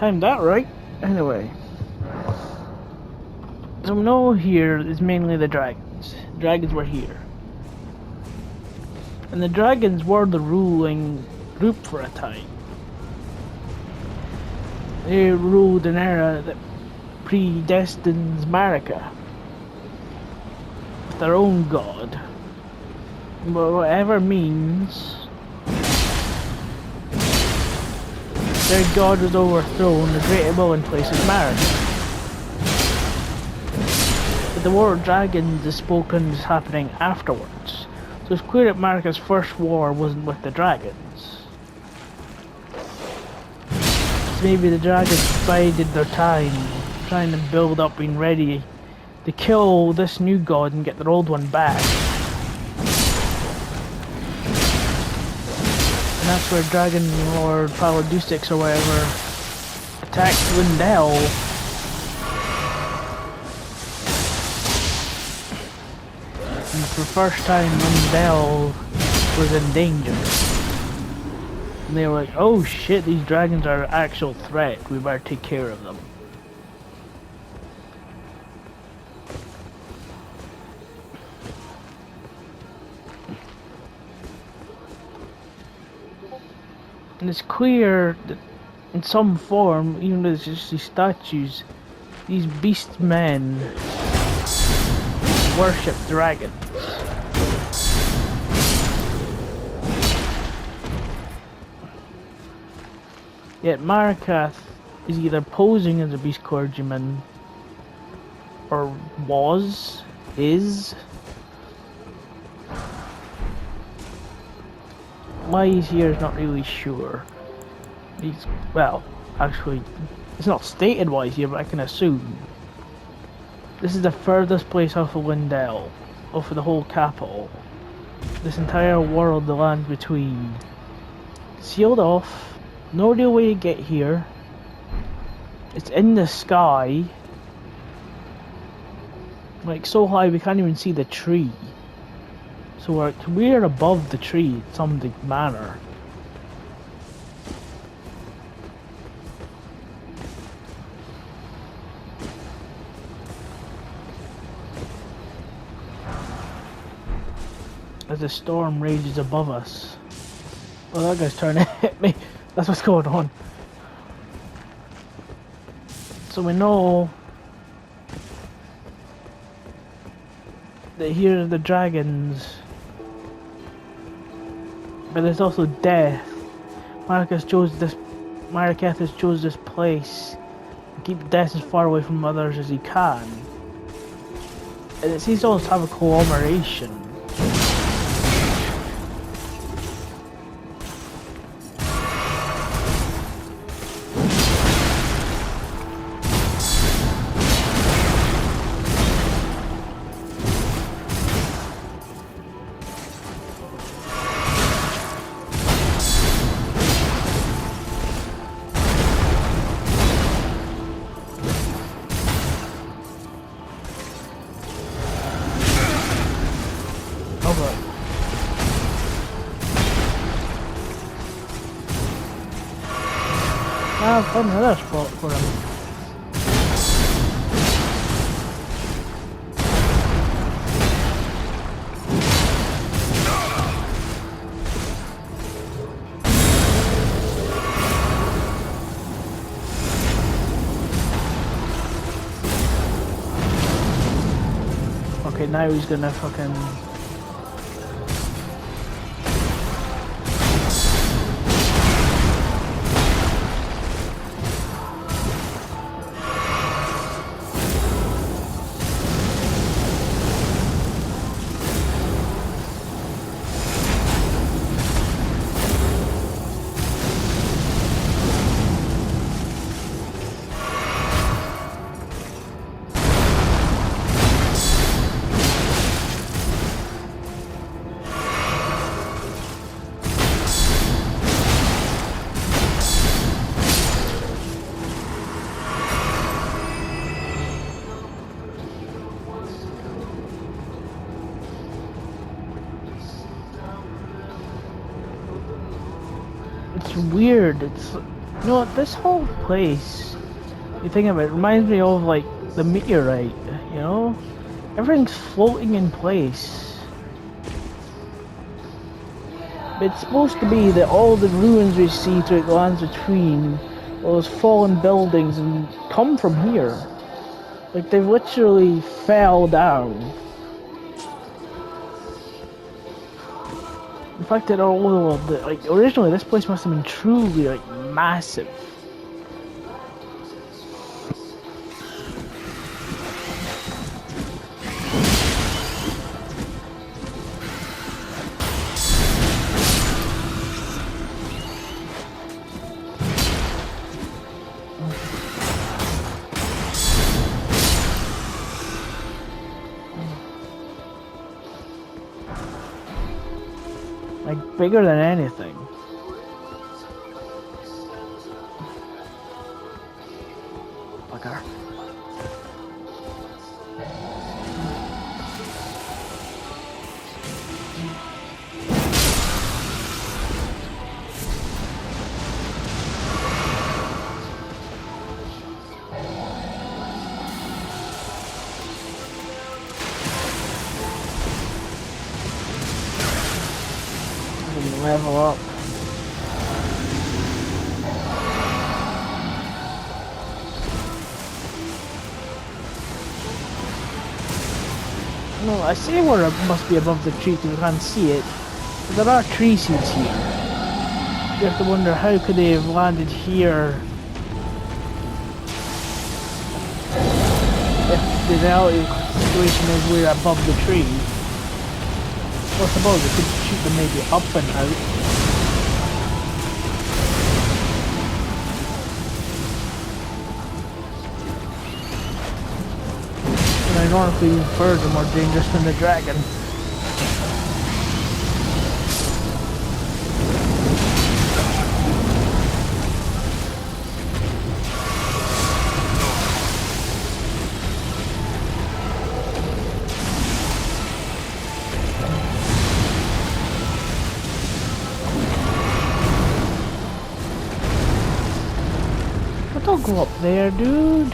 timed that right. Anyway. So we know here is mainly the dragons. Dragons were here. And the dragons were the ruling group for a time. They ruled an era that predestines Marika with their own god. But whatever means, their god was overthrown, the great able in place of Marika. But the war of dragons is spoken as happening afterwards. So it's clear that Marika's first war wasn't with the dragons. So maybe the dragons bided their time, trying to build up, being ready to kill this new god and get their old one back. And that's where Dragon Lord Paladusix or whatever attacked Lindell. And for the first time Lindell was in danger. And they were like, oh shit, these dragons are an actual threat, we better take care of them. And it's clear that in some form, even though there's just these statues, these beast men worship dragons. Yet Marikath is either posing as a beast clergyman, or is. Why he's here is not really sure. Well, actually, it's not stated why he's here, but I can assume. This is the furthest place off of Lindell, off of the whole capital. This entire world, the land between. Sealed off. No real way to get here. It's in the sky. Like so high we can't even see the tree. So we're above the tree in some manner. As the storm rages above us. Well, that guy's trying to hit me. That's what's going on. So we know that here are the dragons. But there's also death. Marikath has chose this place to keep death as far away from others as he can. And it seems to almost have a conglomeration. I'll find another spot for him. Okay, now he's gonna fucking... It's weird. It's You know what, this whole place, you think of it, reminds me of like the meteorite, you know? Everything's floating in place. It's supposed to be that all the ruins we see throughout the lands between those fallen buildings and come from here. Like they literally fell down. The fact that like originally this place must have been truly like massive. Like bigger than anything. Bugger. Level up. No, I say we're must be above the tree because we can't see it. But there are tree seeds here. You have to wonder how could they have landed here if the reality situation is we're above the tree. Well, I suppose we could shoot them maybe up and out. And ironically, birds are more dangerous than the dragon. Don't go up there, dude.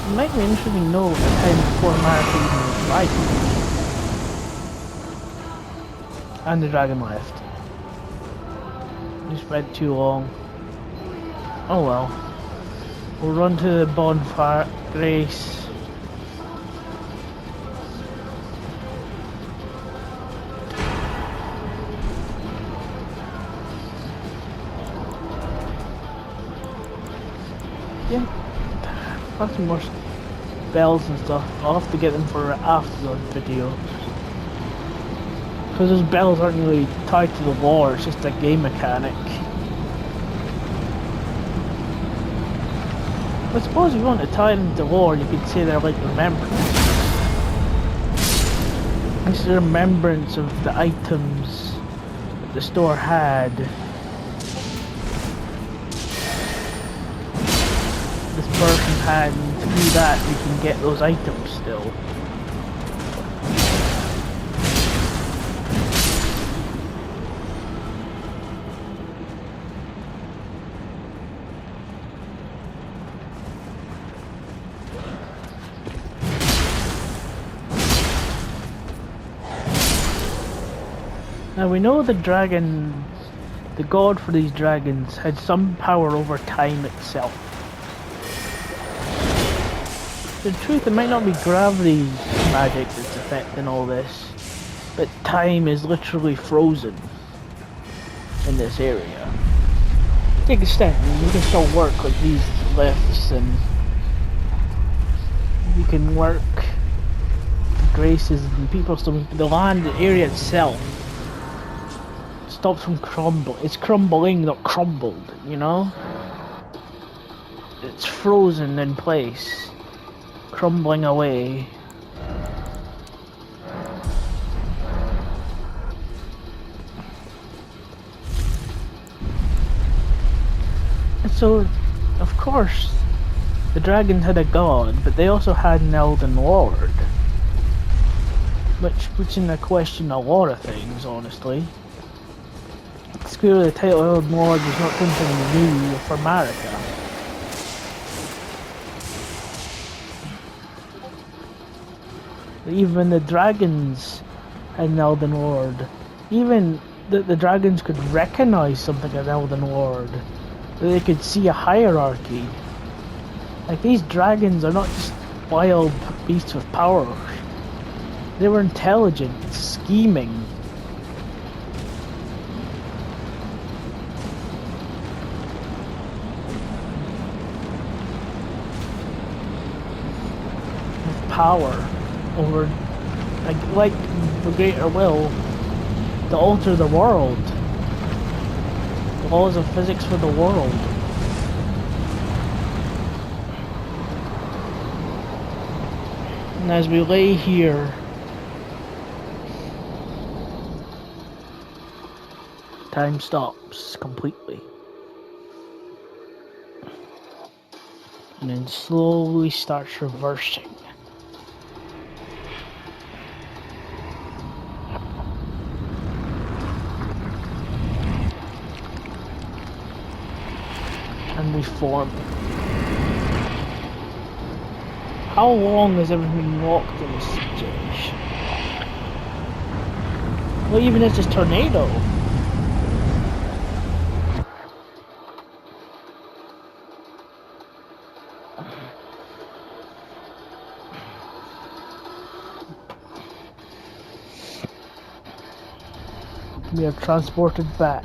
It might be interesting to know the time before Mark even arrived. And the dragon left. We spent too long. Oh well. We'll run to the bonfire, Grace. Yeah, got some more bells and stuff. I'll have to get them for after the video. Because those bells aren't really tied to the lore, it's just a game mechanic. I suppose if you want to tie them to lore, you could say they're like remembrance. It's a remembrance of the items that the store had. This person had, and through that we can get those items still. Now we know the dragon, the god for these dragons, had some power over time itself. In truth, it might not be gravity magic that's affecting all this, but time is literally frozen in this area. To an extent, you can still work with these lifts and you can work graces and people stuff, but the land, the area itself stops from crumbling. It's crumbling, not crumbled, you know? It's frozen in place. Crumbling away. And so, of course, the dragons had a god, but they also had an Elden Lord. which puts into question a lot of things, honestly. It's clear the title Elden Lore is not something new for America. Even the dragons in Elden Lord, even the dragons could recognize something in Elden Lord. They could see a hierarchy. Like, these dragons are not just wild beasts with power. They were intelligent, scheming. With power over, like the greater will to alter the world. The laws of physics for the world. And as we lay here, time stops completely. And then slowly starts reversing. And reform. How long has everything been locked in this situation? Well, even if this tornado. We are transported back.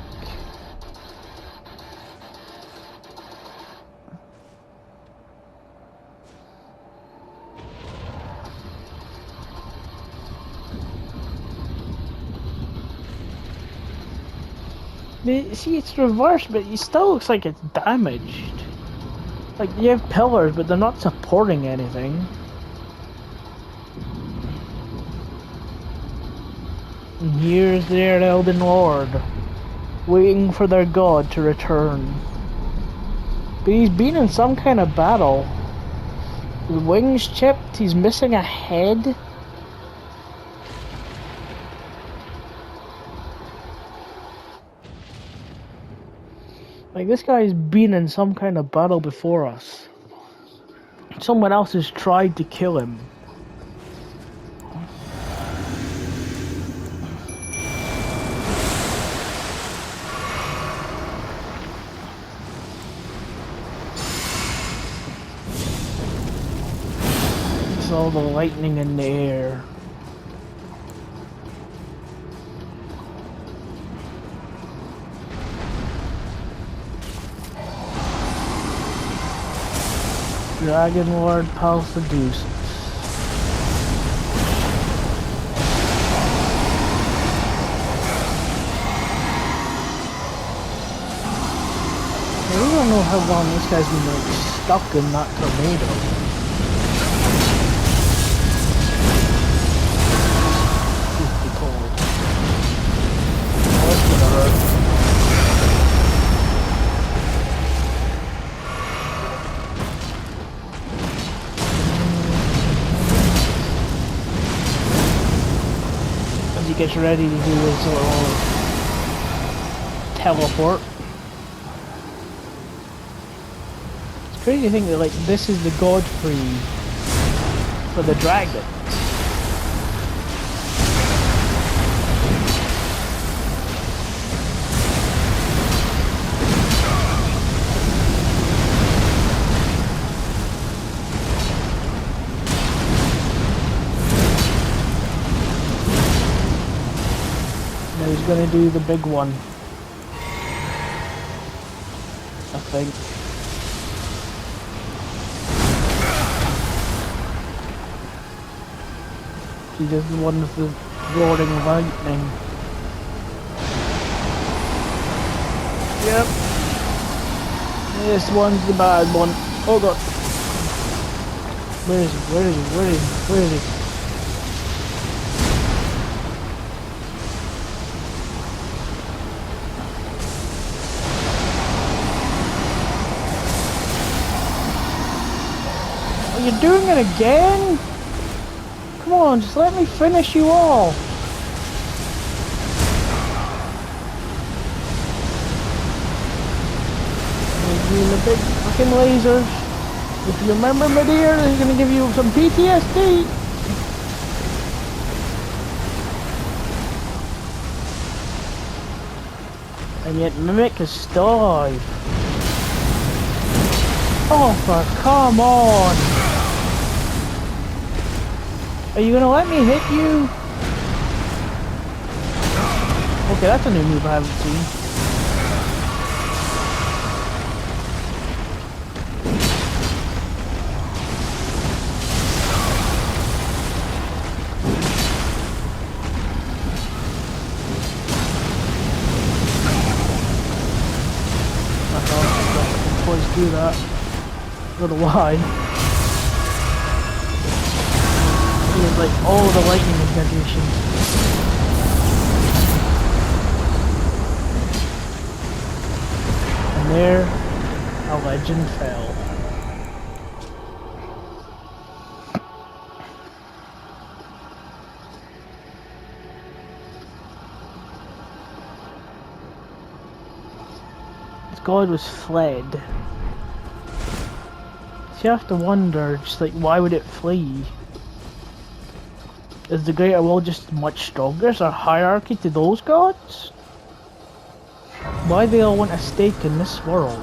See, it's reversed, but it still looks like it's damaged. Like, you have pillars, but they're not supporting anything. And here's their Elden Lord, waiting for their god to return. But he's been in some kind of battle. His wings chipped, he's missing a head. Like, this guy's been in some kind of battle before us. Someone else has tried to kill him. It's all the lightning in the air. Dragon Lord Palsaduce. I really don't know how long this guy's been like stuck in that tornado. It's too cold. That's gonna hurt. Gets ready to do his little teleport. It's crazy to think that, like, this is the Godfrey for the dragon. He's gonna do the big one, I think. He does the one with the roaring lightning. Yep. This one's the bad one. Oh god. Where is he? Where is he? Where is he? Where is he? You're doing it again? Come on, just let me finish you all. Using the big fucking lasers. If you remember me, dear, he's gonna give you some PTSD. And yet Mimic is still alive. Oh, come on! Are you gonna let me hit you? Okay, that's a new move I haven't seen. Do that. Don't know why. He has like all the lightning incantations. And there, a legend fell. His god was fled. So you have to wonder, just like, why would it flee? Is the Greater Will just much stronger? Is there a hierarchy to those gods? Why do they all want a stake in this world?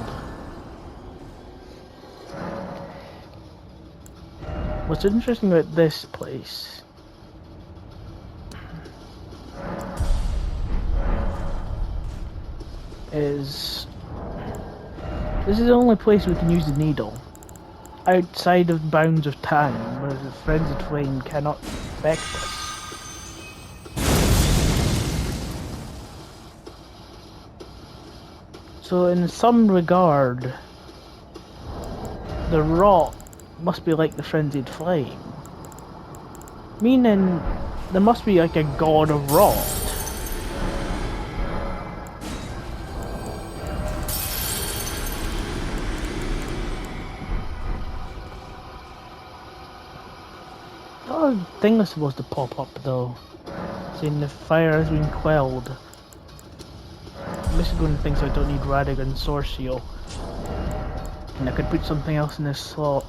What's interesting about this place is this is the only place we can use the needle. Outside of bounds of time, where the frenzied flame cannot affect us. So in some regard, the rot must be like the frenzied flame. Meaning, there must be like a god of rot. Oh, thing was supposed to pop up though, saying the fire has been quelled. Michigan thinks I don't need Radigan Source Seal, and I could put something else in this slot.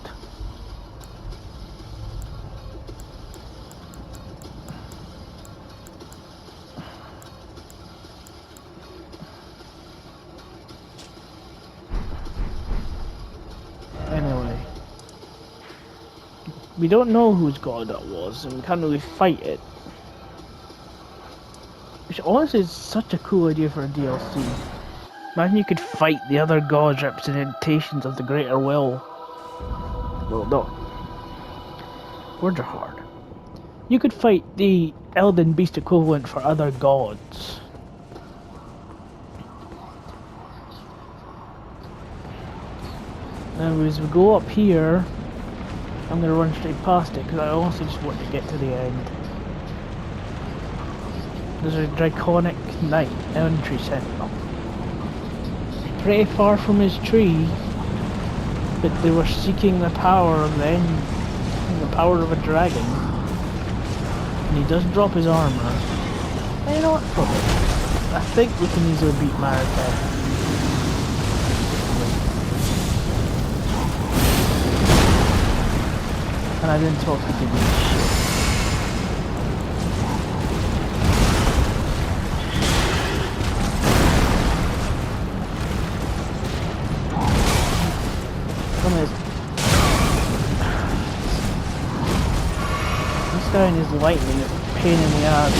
Anyway. We don't know whose god that was, and we can't really fight it. Which honestly is such a cool idea for a DLC. Imagine you could fight the other gods' representations of the Greater Will. Well, no. Words are hard. You could fight the Elden Beast equivalent for other gods. Now as we go up here, I'm going to run straight past it because I also just want to get to the end. There's a draconic knight, entry sentinel. Pretty far from his tree, but they were seeking the power of the end, the power of a dragon. And he does drop his armor. And you know what? Fuck it. I think we can easily beat Marika. And I didn't talk to him. This guy and his lightning is a pain in the ass.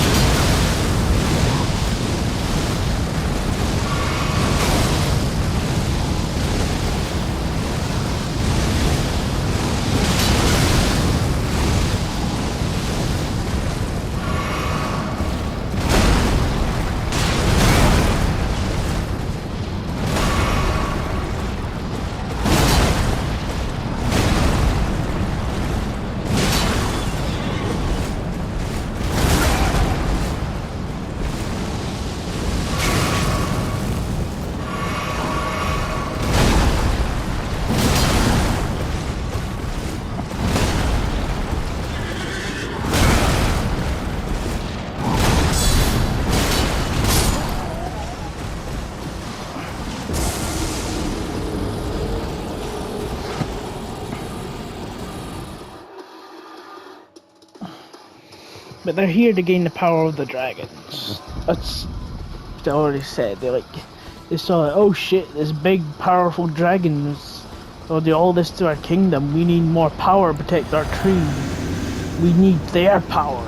But they're here to gain the power of the dragons. That's what I already said. They saw like, oh shit, this big powerful dragons will do all this to our kingdom. We need more power to protect our tree. We need their power.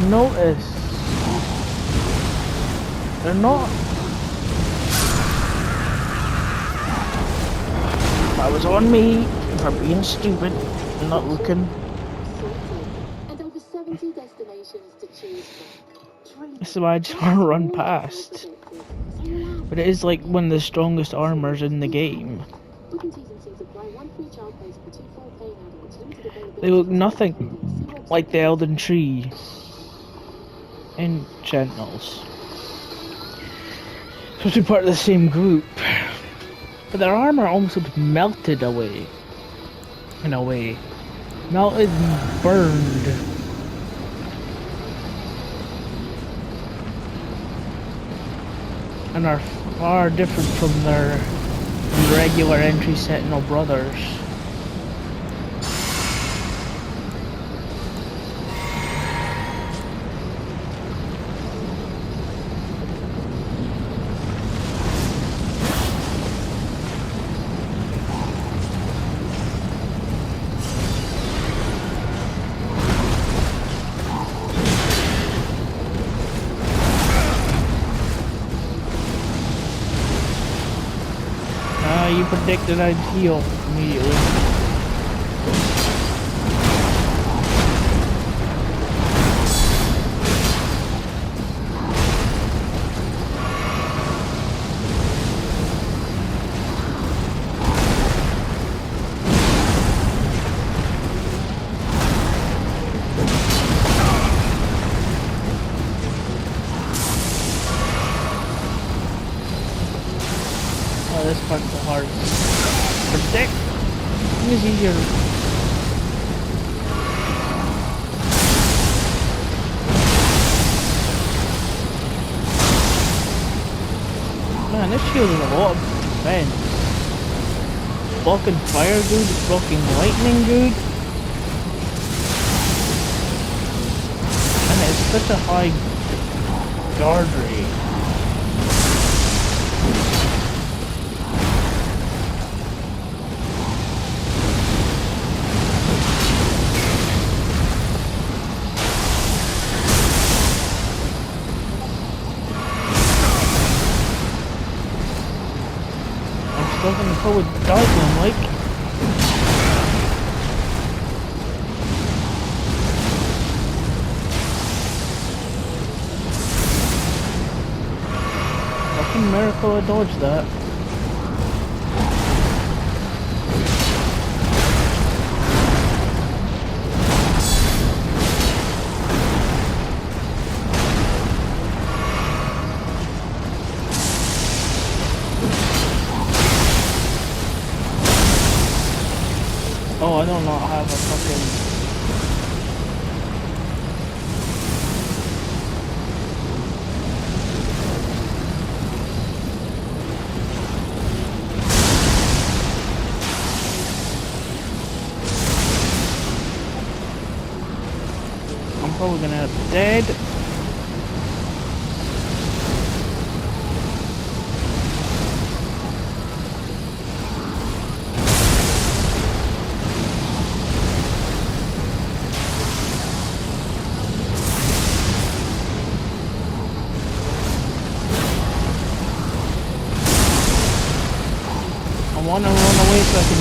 Notice they're not. I was on me for being stupid and not looking. And over 70 destinations to choose from. This is why I just want to run past. But it is like one of the strongest armors in the game. They look nothing like the Elden Tree and Sentinels. Supposed to be part of the same group. But their armor almost looks melted away. In a way. Melted and burned. And are far different from their regular entry Sentinel brothers. You predicted I'd heal immediately. Oh, this part's the hardest. Predict is easier. Man, this shield is a lot of defense. Blocking fire good, blocking lightning good. And it's such a high guard rate. I'm gonna go with Darkland, like. Fucking miracle I dodged that. Oh, I do not have a fucking... I'm probably gonna end up dead. want to run away so I can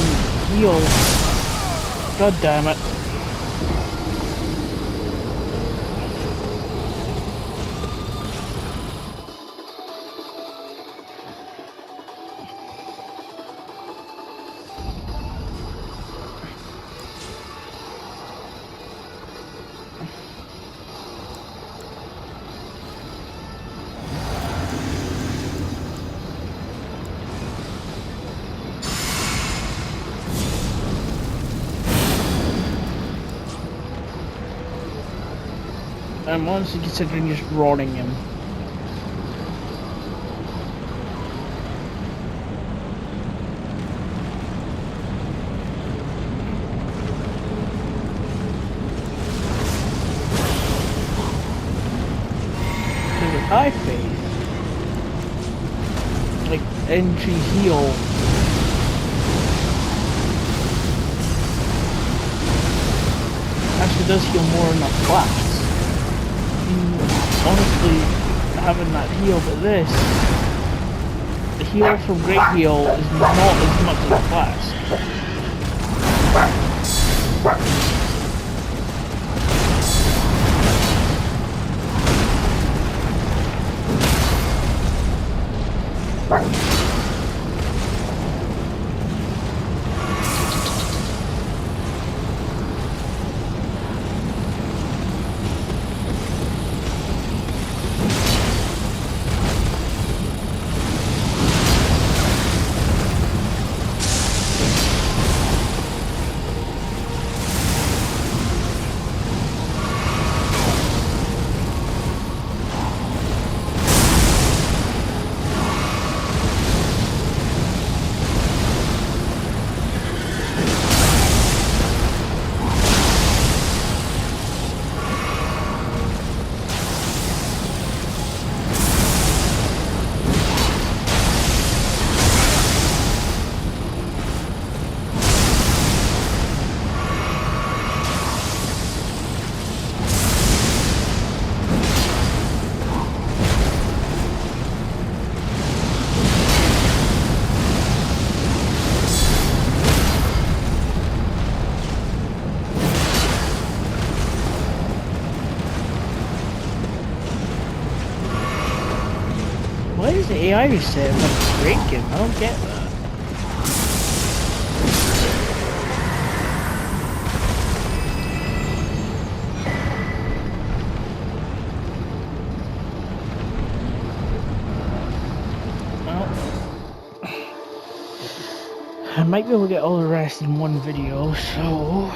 heal. God damn it. I'm honestly considering just rolling him. Because with high faith, like entry heal, actually does heal more in a class. Honestly, having that heal, but this, the heal from Great Heal is not as much as a class. Why is the AI reset if I'm breaking? I don't get that. Well, I might be able to get all the rest in one video, so